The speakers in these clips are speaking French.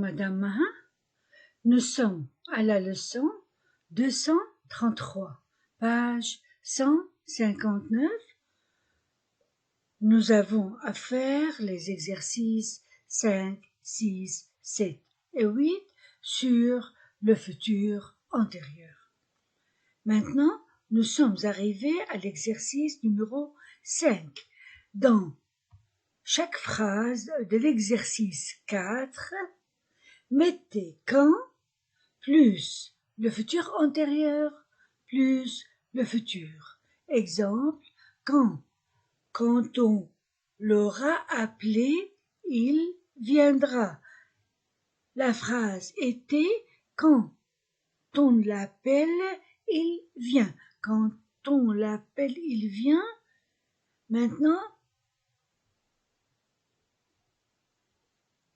Madame Mahin. Nous sommes à la leçon 233, page 159. Nous avons à faire les exercices 5, 6, 7 et 8 sur le futur antérieur. Maintenant, nous sommes arrivés à l'exercice numéro 5. Dans chaque phrase de l'exercice 4, mettez quand plus le futur antérieur plus le futur. Exemple, quand on l'aura appelé, il viendra. La phrase était quand on l'appelle, il vient. Quand on l'appelle, il vient. Maintenant,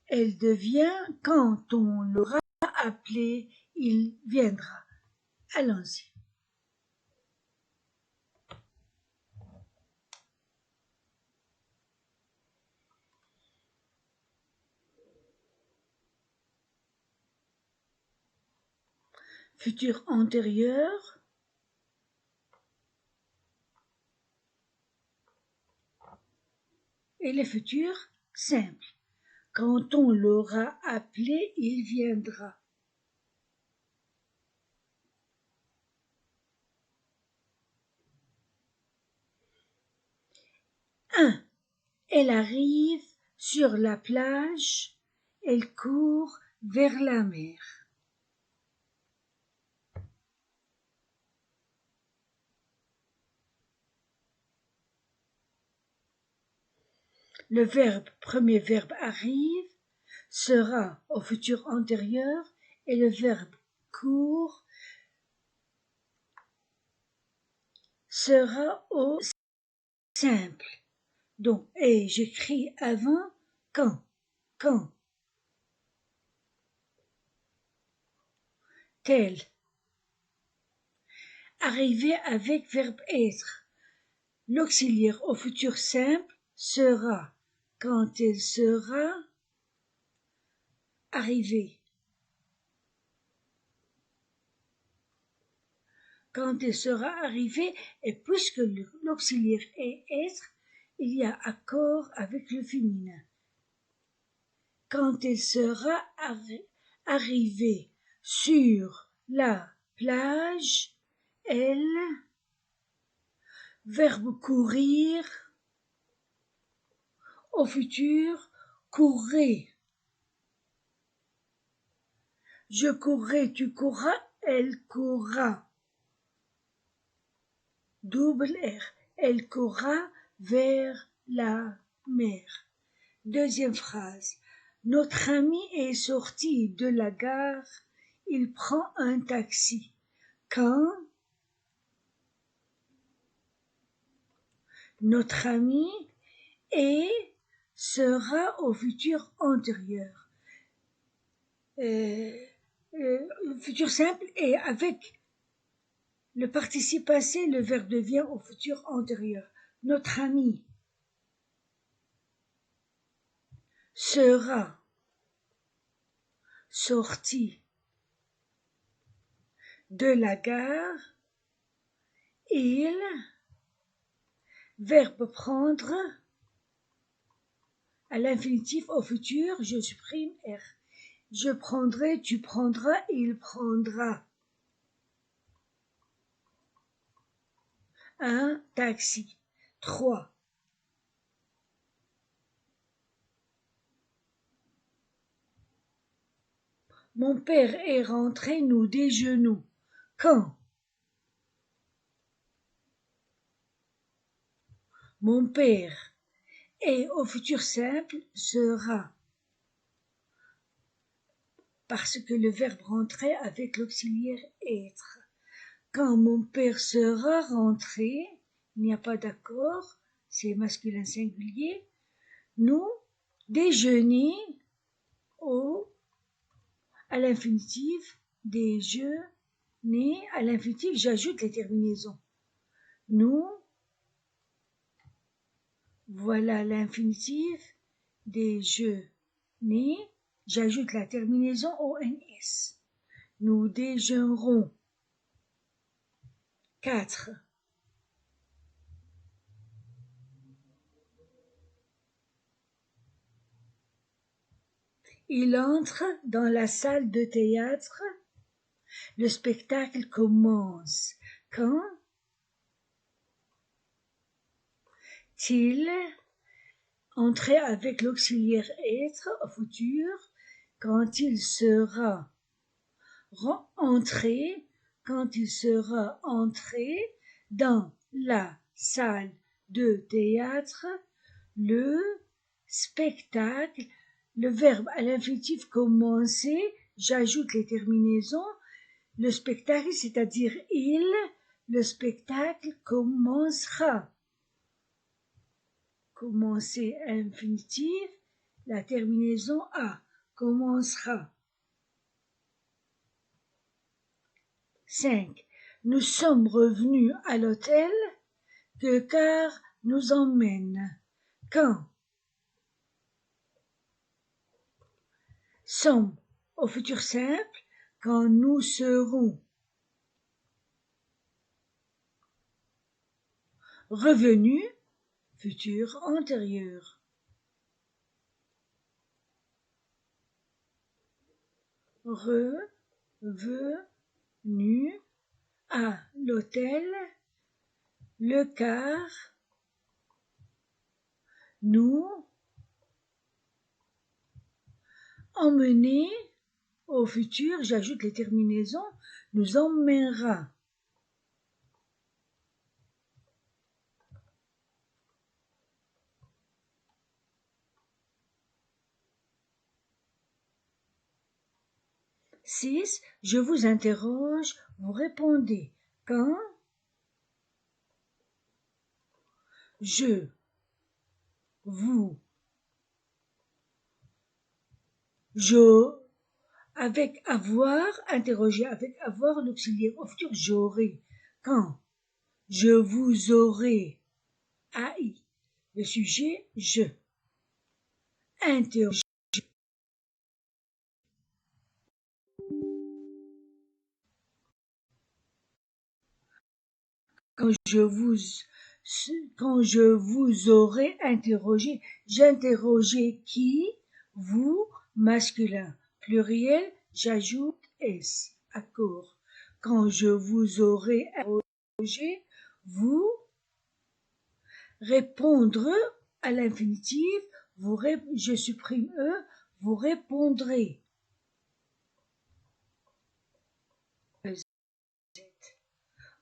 elle devient quand on l'aura appelé, il viendra. Allons-y. Futur antérieur. Et le futur simple. Quand on l'aura appelé, il viendra. Elle arrive sur la plage, elle court vers la mer. Le premier verbe arrive sera au futur antérieur et le verbe court sera au simple. Donc, et j'écris avant quand. Tel. Arriver avec verbe être. L'auxiliaire au futur simple sera quand il sera arrivé. Quand il sera arrivé, et puisque l'auxiliaire est être, il y a accord avec le féminin. Quand il sera arrivé sur la plage, elle, verbe courir, au futur, courir. Je courrai, tu courras, elle courra. Double R, elle courra vers la mer. Deuxième phrase. Notre ami est sorti de la gare, il prend un taxi. Quand notre ami est sera au futur antérieur. Le futur simple est avec le participe passé, le verbe devient au futur antérieur. Notre ami sera sorti de la gare, il, verbe prendre, à l'infinitif au futur, je supprime R. Je prendrai, tu prendras, il prendra. Un taxi. 3. Mon père est rentré, nous déjeunons. Quand mon père est au futur simple sera, parce que le verbe rentrer avec l'auxiliaire être. Quand mon père sera rentré, il n'y a pas d'accord, c'est masculin singulier, nous déjeuner à l'infinitif, déjeuner, à l'infinitif, j'ajoute les terminaisons. Nous, voilà l'infinitif, déjeuner, j'ajoute la terminaison ONS. Nous déjeunerons. 4. Il entre dans la salle de théâtre. Le spectacle commence. Quand il entrer avec l'auxiliaire être au futur, quand il sera entré, quand il sera entré dans la salle de théâtre, le spectacle, le verbe à l'infinitif commencer, j'ajoute les terminaisons, le spectacle, c'est-à-dire il, le spectacle commencera. Commencer infinitif, la terminaison a, commencera. 5. Nous sommes revenus à l'hôtel que car nous emmène. Quand sommes au futur simple, quand nous serons revenus, futur antérieur. Revenu à l'hôtel, le car nous emmener au futur, j'ajoute les terminaisons, nous emmènera. Six, je vous interroge, vous répondez. Quand je vous avec avoir, interroger avec avoir l'auxiliaire au futur, j'aurai. Quand je vous aurai, AI, le sujet, je. Interroger. Quand je vous aurai interrogé, j'interrogeais qui, vous, masculin, pluriel, j'ajoute S, accord. Quand je vous aurai interrogé, vous, répondre à l'infinitif, je supprime E, vous répondrez.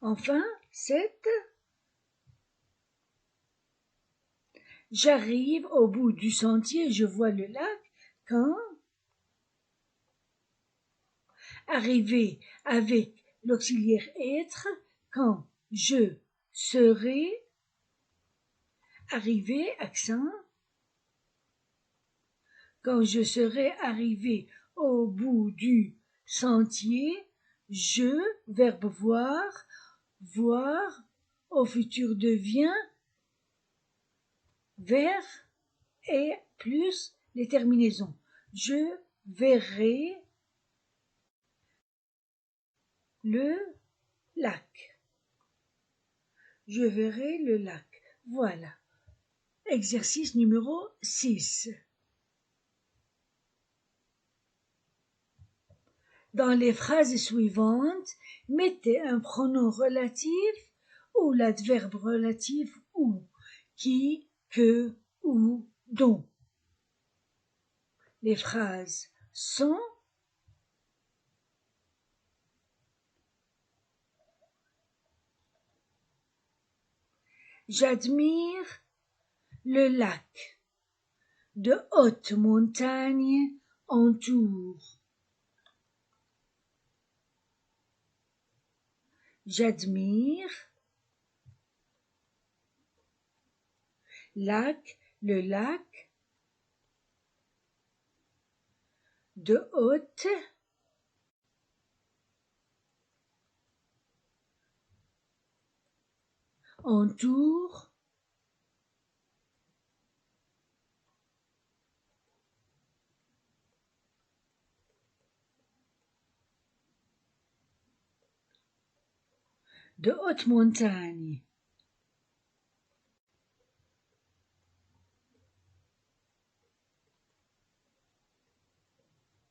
Enfin, 7. J'arrive au bout du sentier, je vois le lac. Quand arriver avec l'auxiliaire être, quand je serai arrivé, accent, quand je serai arrivé au bout du sentier, je, verbe voir, voir, au futur devient, vers et plus les terminaisons. Je verrai le lac. Je verrai le lac. Voilà. Exercice numéro 6. Dans les phrases suivantes, mettez un pronom relatif ou l'adverbe relatif ou, qui, que, ou, dont. Les phrases sont j'admire le lac. De hautes montagnes entourent. J'admire lac, le lac. De hautes entourent de haute montagne.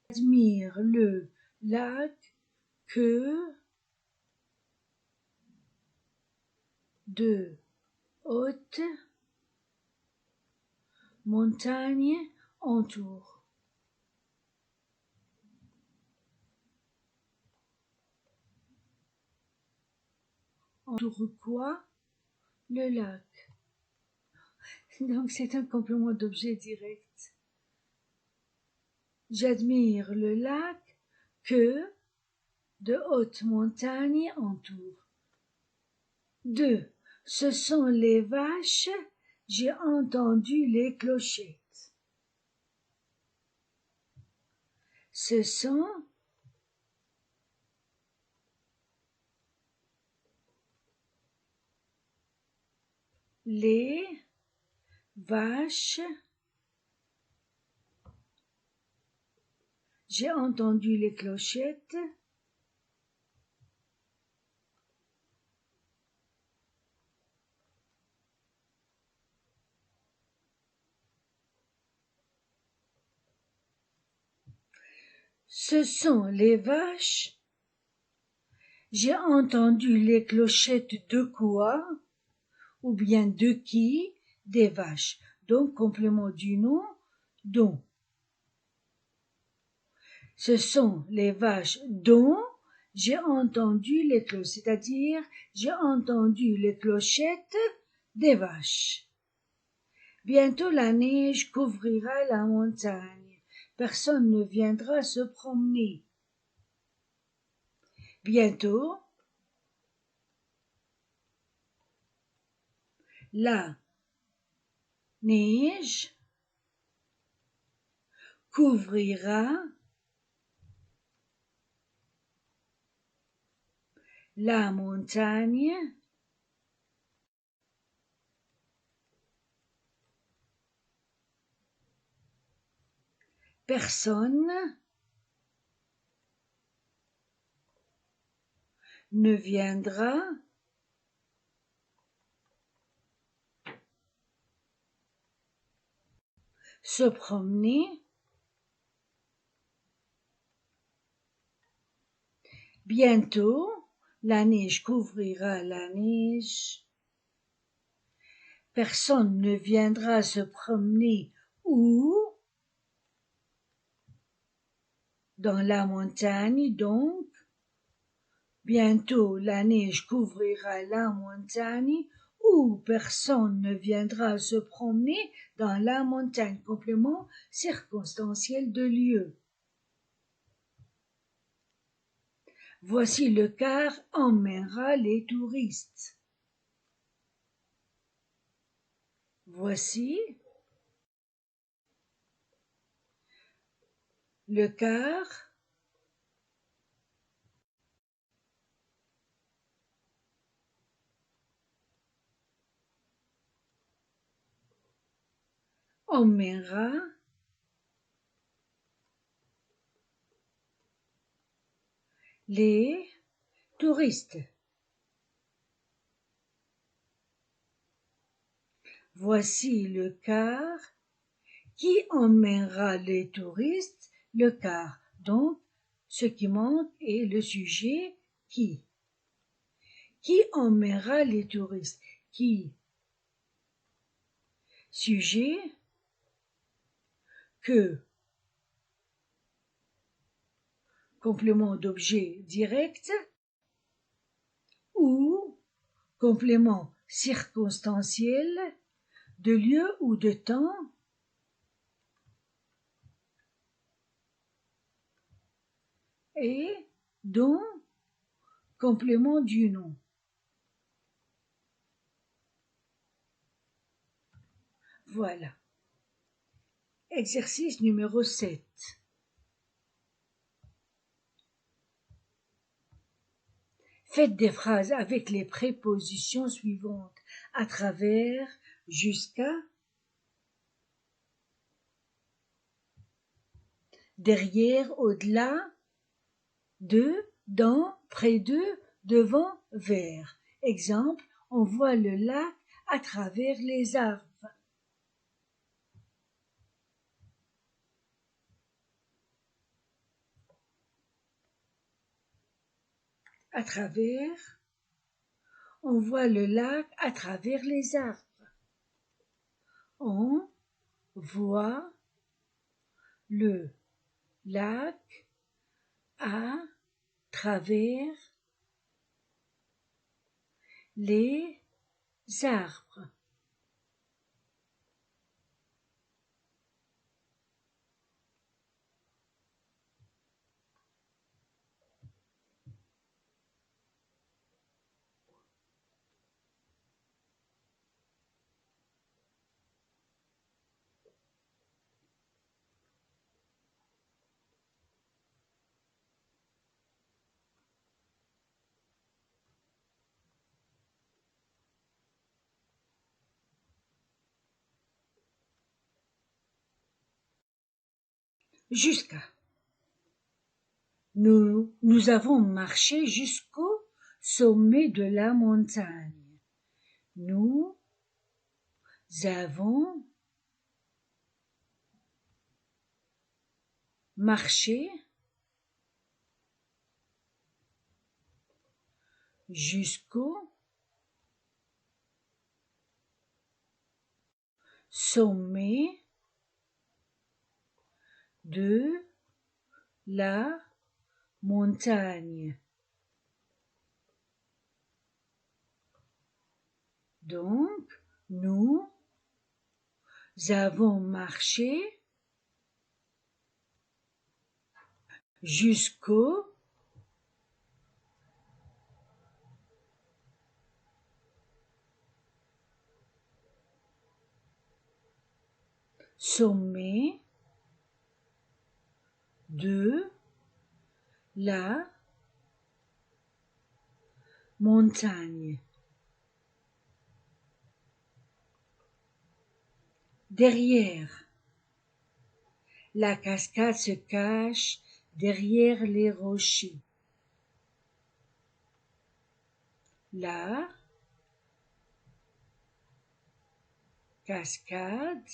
J'admire le lac que de haute montagne entoure. Entoure quoi? Le lac. Donc c'est un complément d'objet direct. J'admire le lac que de hautes montagnes entourent. 2. Ce sont les vaches, j'ai entendu les clochettes. Ce sont les vaches, j'ai entendu les clochettes. Ce sont les vaches, j'ai entendu les clochettes de quoi? Ou bien de qui? Des vaches. Donc, complément du nom, dont. Ce sont les vaches dont j'ai entendu les clochettes, c'est-à-dire j'ai entendu les clochettes des vaches. Bientôt la neige couvrira la montagne. Personne ne viendra se promener. Bientôt, la neige couvrira la montagne. Personne ne viendra se promener. Bientôt, la neige couvrira la neige. Personne ne viendra se promener où? Dans la montagne, donc. Bientôt, la neige couvrira la montagne où personne ne viendra se promener dans la montagne. Complément circonstanciel de lieu. Voici le car emmènera les touristes. Voici le car emmènera les touristes. Voici le car qui emmènera les touristes, le car. Donc, ce qui manque est le sujet qui. Qui emmènera les touristes? Qui? Sujet que. Complément d'objet direct ou complément circonstanciel de lieu ou de temps et dont complément du nom. Voilà. Exercice numéro 7. Faites des phrases avec les prépositions suivantes: à travers, jusqu'à, derrière, au-delà, de, dans, près de, devant, vers. Exemple, on voit le lac à travers les arbres. À travers, on voit le lac à travers les arbres. On voit le lac à travers les arbres. Jusqu'à. Nous avons marché jusqu'au sommet de la montagne. Nous avons marché jusqu'au sommet de la montagne. Donc, nous avons marché jusqu'au sommet de la montagne. Derrière. La cascade se cache derrière les rochers. La cascade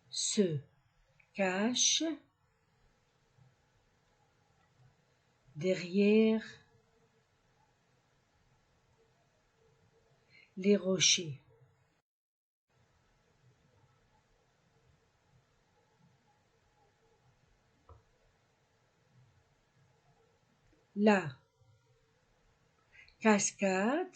se cache derrière les rochers. La cascade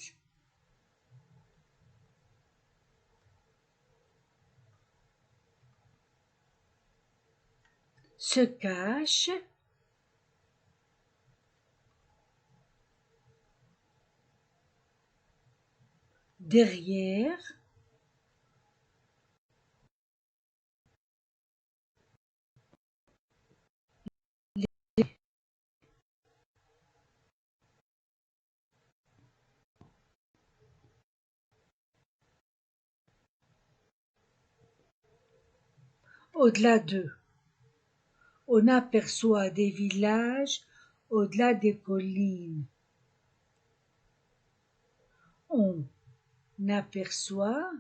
se cache derrière au-delà d'eux. On aperçoit des villages au-delà des collines. On aperçoit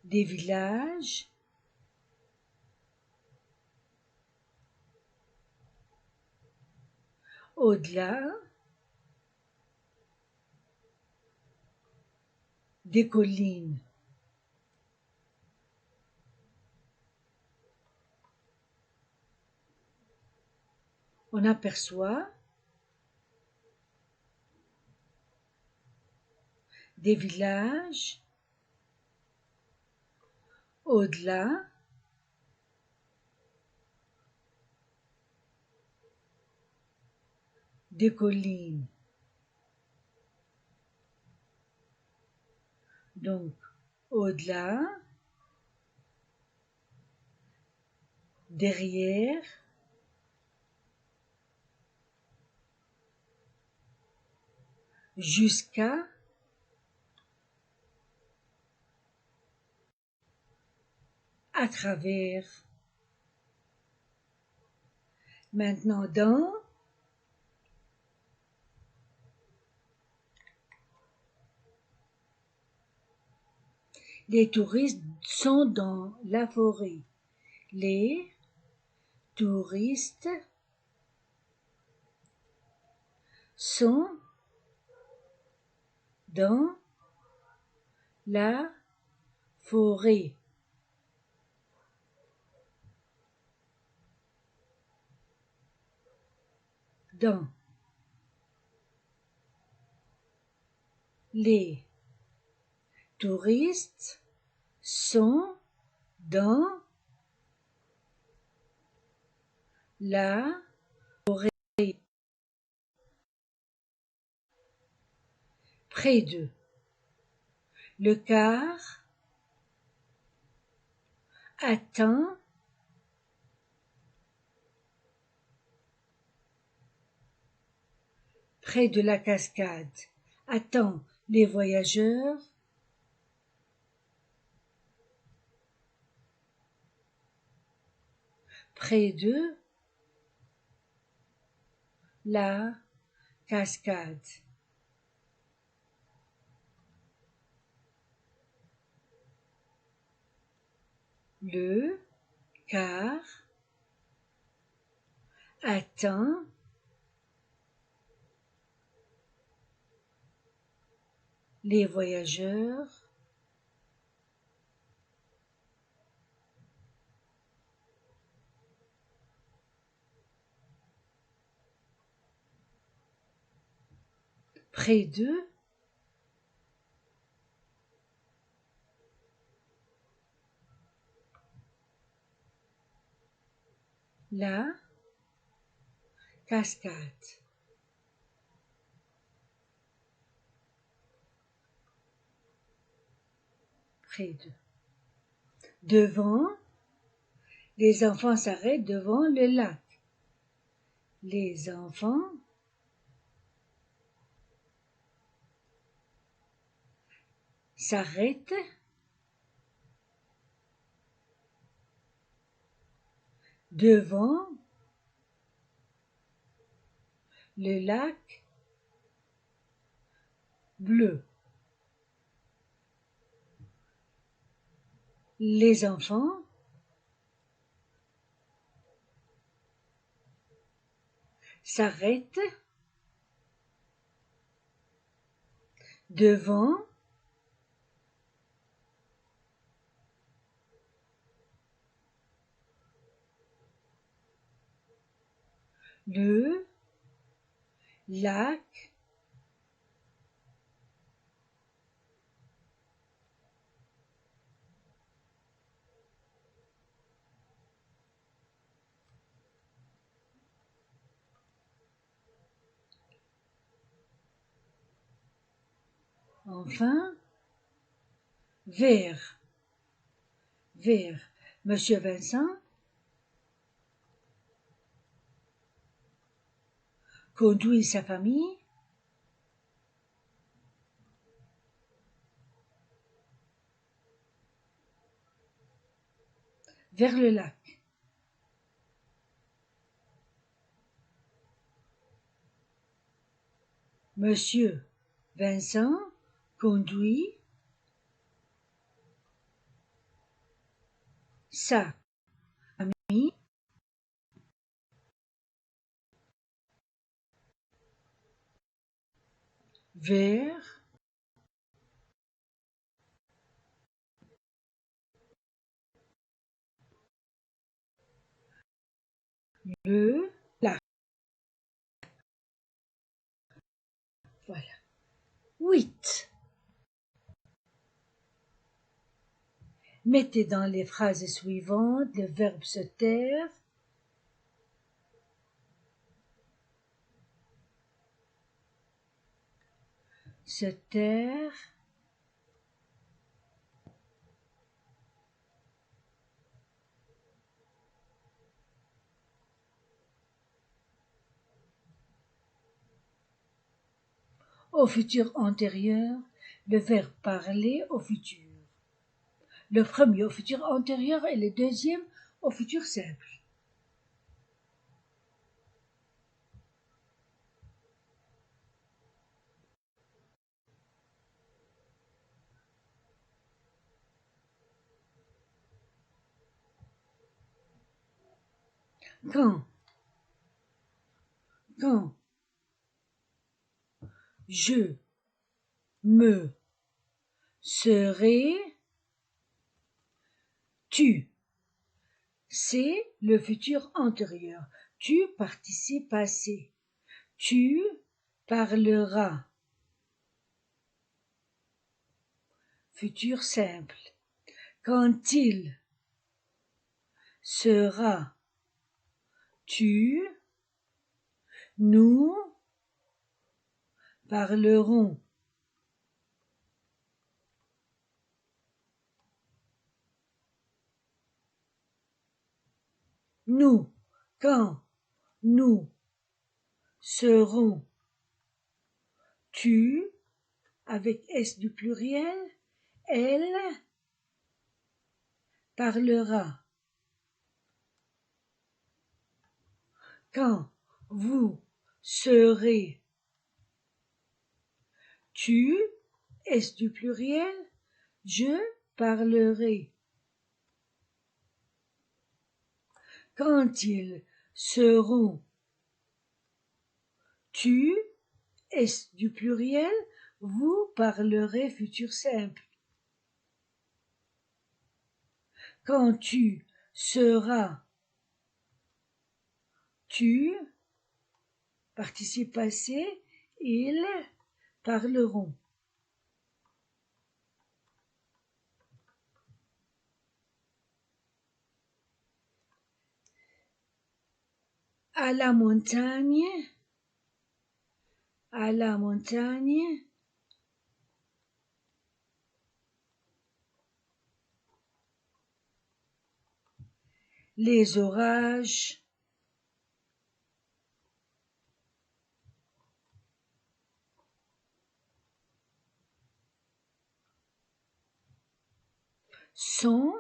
des villages au-delà des collines. On aperçoit des villages au-delà des collines. Donc, au-delà, derrière, jusqu'à, à travers. Maintenant dans. Les touristes sont dans la forêt. Les touristes sont dans la forêt. Dans. Les touristes sont dans la forêt. Près d'eux. Le car attend près de la cascade. Attend les voyageurs près de la cascade. Le car attend les voyageurs près de la cascade. Près de. Devant, les enfants s'arrêtent devant le lac. Les enfants s'arrêtent devant le lac bleu. Les enfants s'arrêtent devant le lac enfin vers. Monsieur Vincent conduit sa famille vers le lac. Monsieur Vincent conduit sa famille vers le lac. Voilà. 8. Mettez dans les phrases suivantes le verbe se taire, se taire, au futur antérieur, le verbe parler au futur. le premier au futur antérieur et le deuxième au futur simple. Quand je me serai, tu, c'est le futur antérieur. Tu participe passé. Tu parleras. Futur simple. Quand il sera, tu, nous parlerons. Nous, quand nous serons, tu, avec S du pluriel, elle parlera. Quand vous serez, tu, S du pluriel, je parlerai. Quand ils seront, tu, S du pluriel, vous parlerez futur simple. Quand tu seras, tu, participe passé, ils parleront. À la montagne, les orages, sont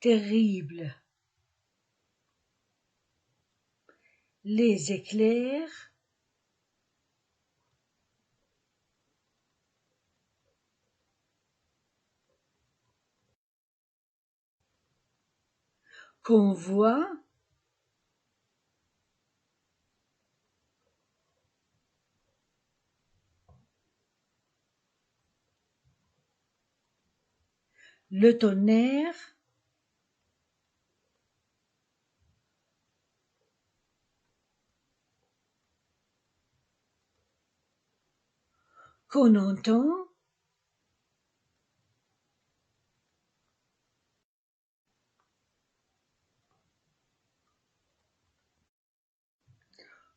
terribles. Les éclairs qu'on voit le tonnerre qu'on entend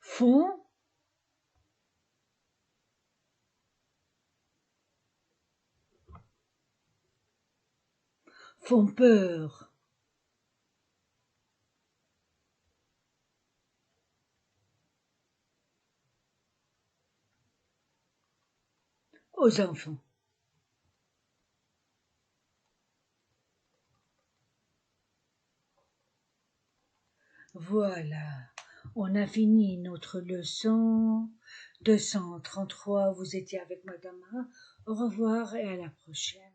font peur aux enfants. Voilà, on a fini notre leçon 233. Vous étiez avec Madame A. Au revoir et à la prochaine.